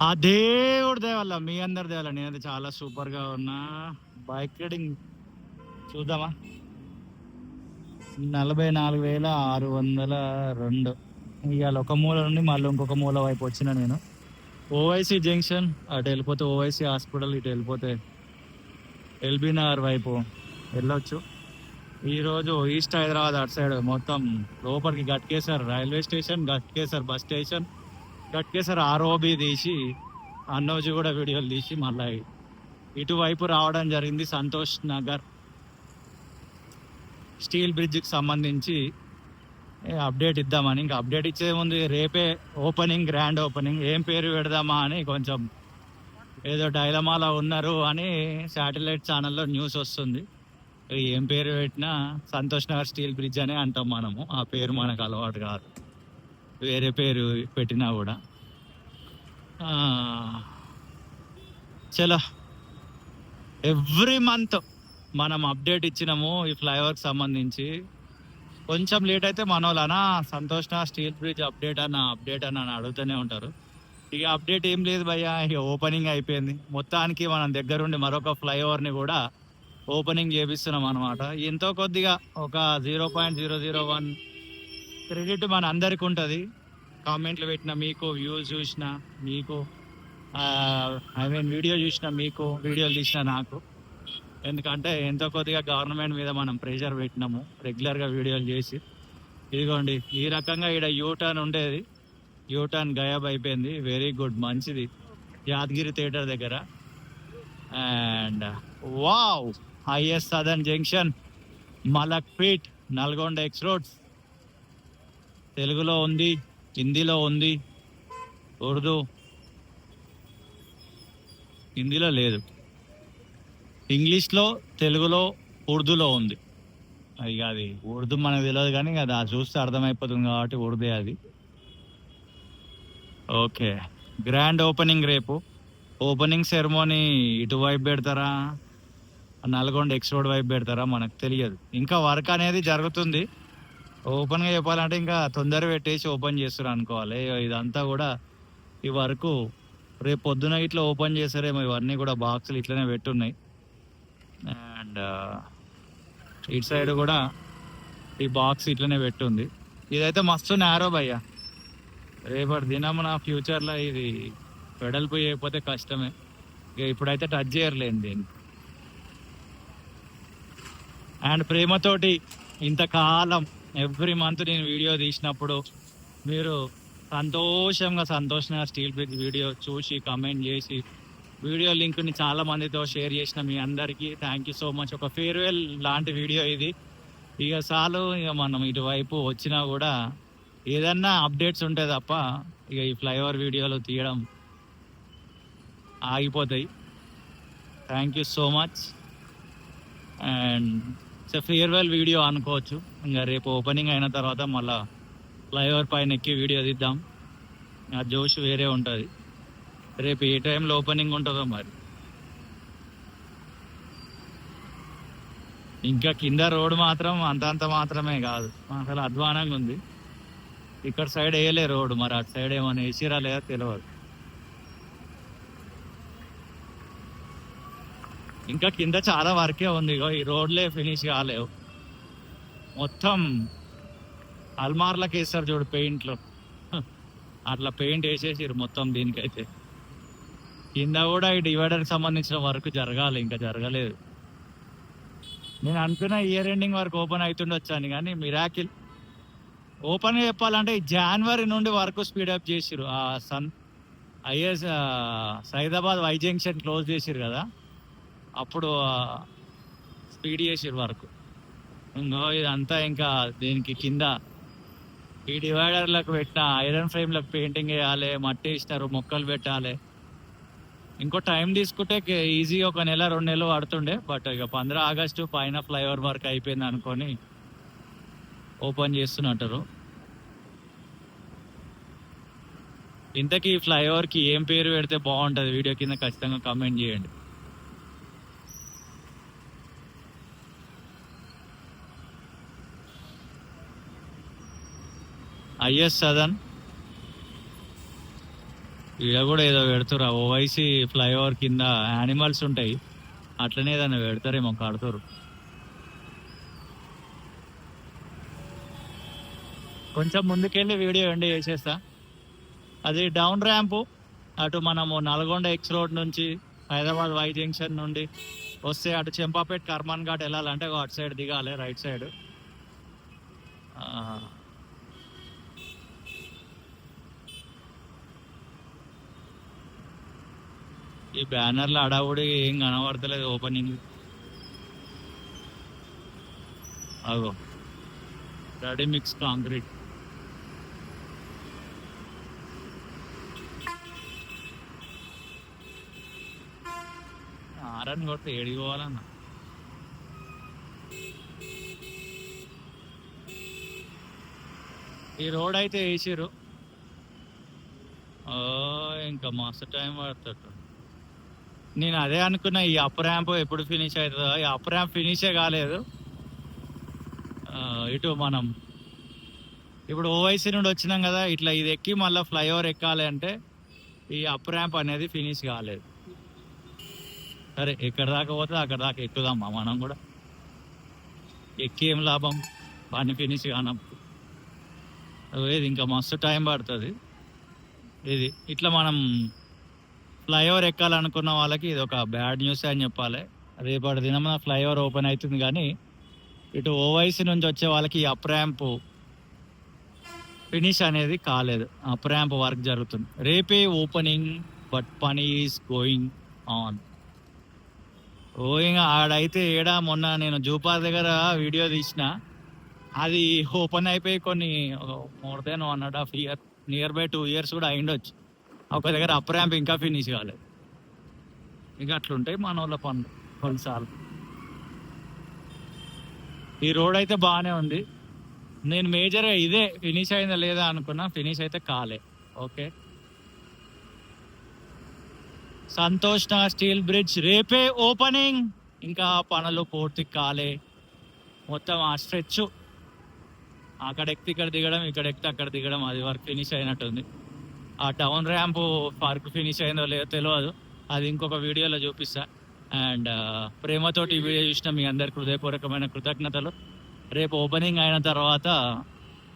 ఆ దేవుడి దేవల్ల మీ అందరి దేవల్ల నేనైతే చాలా సూపర్ గా ఉన్నా. బైక్ రైడింగ్ చూద్దామా. 44,602. ఇవాళ ఒక మూల నుండి మళ్ళీ ఇంకొక మూల వైపు వచ్చిన నేను. ఓవైసీ జంక్షన్ అటు వెళ్ళిపోతే ఓవైసీ హాస్పిటల్, ఇటు వెళ్ళిపోతే ఎల్బీ నగర్ వైపు వెళ్ళొచ్చు. ఈ రోజు ఈస్ట్ హైదరాబాద్ అటు సైడ్ మొత్తం లోపలికి Ghatkesar railway station, Ghatkesar bus station, Ghatkesar ROB తీసి అన్నోజీ కూడా వీడియోలు తీసి మళ్ళీ ఇటువైపు రావడం జరిగింది. సంతోష్ నగర్ స్టీల్ బ్రిడ్జ్కి సంబంధించి అప్డేట్ ఇద్దామని. ఇంకా అప్డేట్ ఇచ్చే ముందు రేపే ఓపెనింగ్, గ్రాండ్ ఓపెనింగ్. ఏం పేరు పెడదామా అని కొంచెం ఏదో డైలమాలో ఉన్నారు అని శాటిలైట్ ఛానల్లో న్యూస్ వస్తుంది. ఏం పేరు పెట్టినా సంతోష్ నగర్ స్టీల్ బ్రిడ్జ్ అనే అంటాం మనము. ఆ పేరు మనకు అలవాటు కాదు, వేరే పేరు పెట్టినా కూడా. చలో, ఎవ్రీ మంత్ మనం అప్డేట్ ఇచ్చినాము ఈ ఫ్లైఓవర్కి సంబంధించి. కొంచెం లేట్ అయితే మన వాళ్ళనా Santosh Nagar steel bridge update అని అడుగుతూనే ఉంటారు. ఇక అప్డేట్ ఏం లేదు భయ్యా, ఇక ఓపెనింగ్ అయిపోయింది. మొత్తానికి మనం దగ్గరుండి మరొక ఫ్లైఓవర్ని కూడా ఓపెనింగ్ చేపిస్తున్నాం అనమాట. ఎంతో కొద్దిగా ఒక 0.001 క్రెడిట్ మన అందరికి ఉంటుంది. కామెంట్లు పెట్టిన మీకు, వ్యూస్ చూసిన మీకు, వీడియో చూసిన మీకు, వీడియోలు తీసిన నాకు. ఎందుకంటే ఎంతో కొద్దిగా గవర్నమెంట్ మీద మనం ప్రెషర్ పెట్టినాము రెగ్యులర్గా వీడియోలు చేసి. ఇదిగోండి ఈ రకంగా ఇక్కడ యూటర్న్ ఉండేది, యూటర్న్ గయాబ్ అయిపోయింది. వెరీ గుడ్, మంచిది. యాదగిరి థియేటర్ దగ్గర. And wow, is southern junction, Malakpet, Nalgonda X roads. తెలుగులో ఉంది, హిందీలో ఉంది, ఉర్దూ, హిందీలో లేదు, ఇంగ్లీష్లో, తెలుగులో, ఉర్దూలో ఉంది. ఇక అది ఉర్దూ మనకు తెలియదు కానీ అది చూస్తే అర్థమైపోతుంది కాబట్టి ఉర్దే అది. ఓకే, గ్రాండ్ ఓపెనింగ్ రేపు. ఓపెనింగ్ సెరమోనీ ఇటువైపు పెడతారా, నల్గొండ ఎక్స్ రోడ్ వైపు పెడతారా మనకు తెలియదు. ఇంకా వర్క్ అనేది జరుగుతుంది. ఓపెన్గా చెప్పాలంటే ఇంకా తొందర పెట్టేసి ఓపెన్ చేస్తారు అనుకోవాలి. ఇదంతా కూడా ఈ వర్క్ రేపు పొద్దున ఇట్లా ఓపెన్ చేస్తారేమో. ఇవన్నీ కూడా బాక్సులు ఇట్లనే పెట్టున్నాయి. అండ్ ఇటు సైడ్ కూడా ఈ బాక్స్ ఇట్లనే పెట్టుంది. ఇదైతే మస్తు నేరో భయ్యా. రేపటి దినమున ఫ్యూచర్లో ఇది వెడల్పు చేయకపోతే కష్టమే. ఇక ఇప్పుడైతే టచ్ చేయర్లేండి దీన్ని. అండ్ ప్రేమతోటి ఇంతకాలం ఎవ్రీ మంత్ నేను వీడియో తీసినప్పుడు మీరు సంతోషంగా స్టీల్ బ్రిడ్జ్ వీడియో చూసి కమెంట్ చేసి వీడియో లింక్ని చాలా మందితో షేర్ చేసిన మీ అందరికీ థ్యాంక్ యూ సో మచ్. ఒక ఫేర్వెల్ లాంటి వీడియో ఇది. ఇక చాలు, ఇక మనం ఇటువైపు వచ్చినా కూడా ఏదన్నా అప్డేట్స్ ఉంటాయి తప్ప ఇక ఈ ఫ్లైఓవర్ వీడియోలు తీయడం ఆగిపోతాయి. Thank you so much. And farewell video అనుకోవచ్చు. ఇంకా రేపు ఓపెనింగ్ అయిన తర్వాత మళ్ళీ ఫ్లైఓవర్ పైన ఎక్కి వీడియో తీద్దాం. ఆ జోష్ వేరే ఉంటుంది. రేపు ఏ టైంలో ఓపెనింగ్ ఉంటుందో మరి. ఇంకా కింద రోడ్ మాత్రం అంతంత మాత్రమే కాదు, అసలు అధ్వానంగా ఉంది. ఇక్కడ సైడ్ వేయలే రోడ్డు, మరి అటు సైడ్ ఏమైనా వేసిరా లేదా తెలియదు. ఇంకా కింద చాలా వర్కే ఉంది. ఈ రోడ్లే ఫినిష్ కాలేవు. మొత్తం అల్మార్లకు వేస్తారు చూడు పెయింట్లు, అట్లా పెయింట్ వేసేసారు మొత్తం దీనికైతే. కింద కూడా ఈ డివైడర్కి సంబంధించిన వర్క్ జరగాలి, ఇంకా జరగలేదు. నేను అనుకున్న ఇయర్ ఎండింగ్ వరకు ఓపెన్ అవుతుండొచ్చాను కానీ మిరాకిల్. ఓపెన్గా చెప్పాలంటే జనవరి నుండి వర్క్ స్పీడప్ చేసిరు. Is Saidabad Y junction close చేసిరు కదా, అప్పుడు స్పీడ్ చేసిరు వర్క్. ఇంకో ఇదంతా ఇంకా దీనికి కింద ఈ డివైడర్లకు పెట్టిన ఐరన్ ఫ్రేమ్లకు పెయింటింగ్ వేయాలి, మట్టి ఇస్తారు, మొక్కలు పెట్టాలి. ఇంకో టైం తీసుకుంటే ఈజీగా 1 నెల 2 నెలలు పడుతుండే. బట్ ఇక 15 ఆగస్టు పైన ఫ్లైఓవర్ వర్క్ అయిపోయింది అనుకొని ఓపెన్ చేస్తున్నట్టు. ఇంతకీ ఈ ఫ్లైఓవర్కి ఏం పేరు పెడితే బాగుంటుంది వీడియో కింద ఖచ్చితంగా కామెంట్ చేయండి. ఐఎస్ సదన్ ఈడ కూడా ఏదో పెడుతురా ఓవైసీ ఫ్లైఓవర్ కింద యానిమల్స్ ఉంటాయి, అట్లనే ఏదైనా పెడతారేమో కడుతురు. కొంచెం ముందుకెళ్ళి వీడియో ఎండ్ చేసేస్తా. అది డౌన్ ర్యాంపు. అటు మనము నల్గొండ ఎక్స్ రోడ్ నుంచి హైదరాబాద్ వై జంక్షన్ నుండి వస్తే అటు చెంపాపేట్ కర్మాన్ ఘాట్ వెళ్ళాలంటే అటు సైడ్ దిగాలి, రైట్ సైడ్. ఈ బ్యానర్ల అడావుడి ఏం కనబడతలేదు ఓపెనింగ్. అగో రెడీ మిక్స్ కాంక్రీట్. ఆరని కొడితే ఏడికి పోవాలన్న. ఈ రోడ్ అయితే వేసిర్రు. ఇంకా మస్తు టైం పడుతుంది. నేను అదే అనుకున్నా, ఈ అప్ ర్యాంప్ ఎప్పుడు ఫినిష్ అవుతుందో. ఈ అప్ ర్యాంప్ ఫినిషే కాలేదు. ఇటు మనం ఇప్పుడు ఓవైసీ నుండి వచ్చినాం కదా, ఇట్లా ఇది ఎక్కి మళ్ళీ ఫ్లైఓవర్ ఎక్కాలి అంటే ఈ అప్ ర్యాంప్ అనేది ఫినిష్ కాలేదు. సరే ఎక్కడ దాకా పోతే అక్కడ దాకా ఎక్కుదామా మనం కూడా. ఎక్కి ఏం లాభం పని ఫినిష్ కానప్పుడు. ఇది ఇంకా మస్తు టైం పడుతుంది. ఇది ఇట్లా మనం ఫ్లైఓవర్ ఎక్కాలనుకున్న వాళ్ళకి ఇది ఒక బ్యాడ్ న్యూస్ అని చెప్పాలి. రేపటి దినం ఫ్లైఓవర్ ఓపెన్ అవుతుంది, కానీ ఇటు ఓవైసీ నుంచి వచ్చే వాళ్ళకి ఈ అప్ ర్యాంప్ ఫినిష్ అనేది కాలేదు. అప్ ర్యాంప్ వర్క్ జరుగుతుంది. రేపే ఓపెనింగ్, బట్ పని ఈస్ గోయింగ్ ఆన్. ఆడైతే ఏడా మొన్న నేను జూపార్ దగ్గర వీడియో తీసిన, అది ఓపెన్ అయిపోయి కొన్ని more than 1.5 year, near by 2 years కూడా అయిండొచ్చు. ఒక దగ్గర అప్ ర్యాంప్ ఇంకా ఫినిష్ కాలేదు. ఇంకా అట్లుంటాయి మన వాళ్ళ పనులు కొన్నిసార్లు. ఈ రోడ్ అయితే బాగానే ఉంది. నేను మేజర్గా ఇదే ఫినిష్ అయిందా లేదా అనుకున్నా, ఫినిష్ అయితే కాలే. Okay, Santosh Nagar steel bridge రేపే ఓపెనింగ్. ఇంకా పనులు పూర్తి కాలే. మొత్తం ఆ స్ట్రెచ్ అక్కడ ఎక్కి ఇక్కడ దిగడం, ఇక్కడ ఎక్కి అక్కడ దిగడం, అది వర్క్ ఫినిష్ అయినట్టుంది. ఆ డౌన్ ర్యాంప్ వర్క్ ఫినిష్ అయిందో లేదో తెలియదు, అది ఇంకొక వీడియోలో చూపిస్తా. అండ్ ప్రేమతోటి ఈ వీడియో చూసిన మీ అందరికి హృదయపూర్వకమైన కృతజ్ఞతలు. రేపు ఓపెనింగ్ అయిన తర్వాత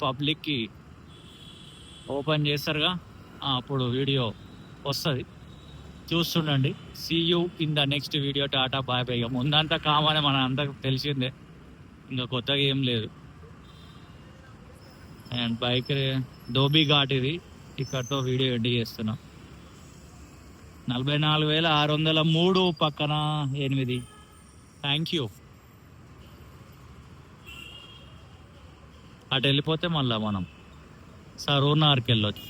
పబ్లిక్కి ఓపెన్ చేస్తారుగా, అప్పుడు వీడియో వస్తుంది, చూస్తుండండి. See you in the next video. Tata bye bye. ముందంతా కామనే, మన అందరికి తెలిసిందే, ఇంకా కొత్తగా ఏం లేదు. అండ్ బైక్ ధోబీ ఘాట్ ఇది, ఇక్కడతో వీడియో ఎండ్ చేస్తున్నా. 44,603 పక్కన 8. Thank you. అటు వెళ్ళిపోతే మళ్ళీ మనం సరూర్ నగర్కి వెళ్ళొచ్చు.